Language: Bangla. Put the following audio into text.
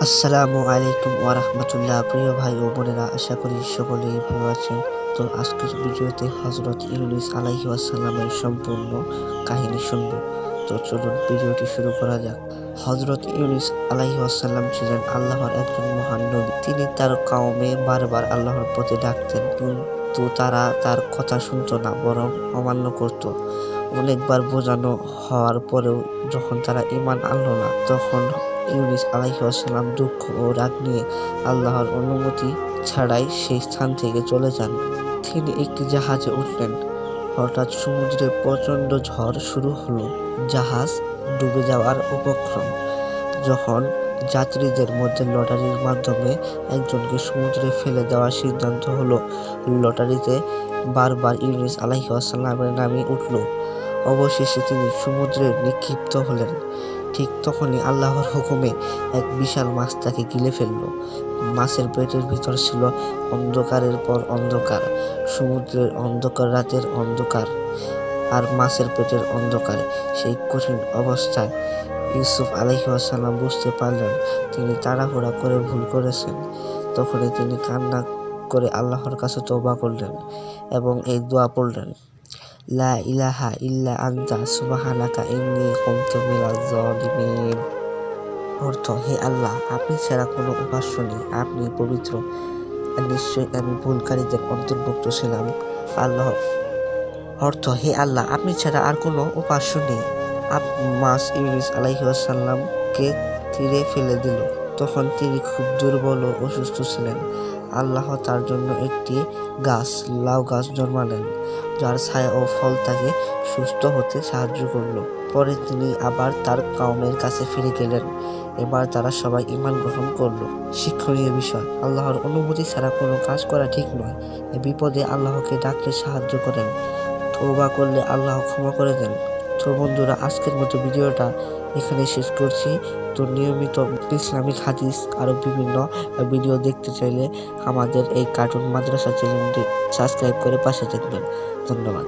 আসসালামু আলাইকুম ওয়া রাহমাতুল্লাহ। প্রিয় ভাই ও বোনেরা, আশা করি সকলেই ভালো আছেন। তো আজকের ভিডিওতে হযরত ইউনূস আলাইহিস সালামের সম্পূর্ণ কাহিনী শুনব। তো চলুন ভিডিওটি শুরু করা যাক। হযরত ইউনূস আলাইহিস সালাম ছিলেন আল্লাহর একজন মহান নবী। তিনি তার কওমে বারবার আল্লাহর পথে ডাকতেন, কিন্তু তারা তার কথা শুনত না, বরং অমান্য করত। অনেকবার বোঝানো হওয়ার পরেও যখন তারা ঈমান আনল না, তখন ইউনূস আলাইহিস সালাম দুঃখ ও রাগ নিয়ে আল্লাহর অনুমতি ছাড়াই সেই স্থান থেকে চলে যান। তিনি একটি জাহাজে উঠলেন। হঠাৎ সমুদ্রে প্রচণ্ড ঝড় শুরু হলো। জাহাজ ডুবে যাওয়ার উপক্রম। যখন যাত্রীদের মধ্যে লটারির মাধ্যমে একজনকে সমুদ্রে ফেলে দেওয়ার সিদ্ধান্ত হলো, লটারিতে বারবার ইউনূস আলাইহিস সালামের নামই উঠল। অবশেষে তিনি সমুদ্রে নিক্ষিপ্ত হলেন। ঠিক তখনই আল্লাহর হুকুমে এক বিশাল মাছ তাকে গিলে ফেলল। মাছের পেটের ভিতর ছিল অন্ধকারের পর অন্ধকার, সমুদ্রের অন্ধকার, রাতের অন্ধকার আর মাছের পেটের অন্ধকার। সেই কঠিন অবস্থায় ইউসুফ আলাইহিস সালাম বুঝতে পারলেন তিনি তাড়াহুড়া করে ভুল করেছেন। তখনই তিনি কান্না করে আল্লাহর কাছে তওবা করলেন এবং এই দোয়া পড়লেন, লা ইলাহা ইল্লা আনতা সুবহানাকা ইন্নী কুনতু মিনাজ জালিমিন। অর্থ: হে আল্লাহ, আপনি ছাড়া কোনো উপাস্য নেই, আপনি পবিত্র, নিশ্চয়ই আমি ভুলকারীদের অন্তর্ভুক্ত ছিলাম। অর্থ: হে আল্লাহ, আপনি ছাড়া আর কোনো উপাস্য নেই। মাছ ইউনূস আলাইহিস সালামকে তীরে ফেলে দিল। তখন তিনি খুব দুর্বল ও অসুস্থ ছিলেন। আল্লাহ তার জন্য একটি গাছ, লাউ গাছ জন্মালেন, যার ছায়া ও ফল তাকে সুস্থ হতে সাহায্য করল। পরে তিনি আবার তার কওমের কাছে ফিরে গেলেন। এবার তারা সবাই ঈমান গ্রহণ করল। শিক্ষণীয় বিষয়: আল্লাহর অনুমতি ছাড়া কোনো কাজ করা ঠিক নয়। বিপদে আল্লাহকে ডাকলে সাহায্য করেন, তওবা করলে আল্লাহ ক্ষমা করে দেন। তো বন্ধুরা, আজকের মতো ভিডিওটা এখানে শেষ করছি। তো নিয়মিত ইসলামিক হাদিস আরও বিভিন্ন ভিডিও দেখতে চাইলে আমাদের এই কার্টুন মাদ্রাসা চ্যানেলটি সাবস্ক্রাইব করে পাশে থাকবেন। ধন্যবাদ।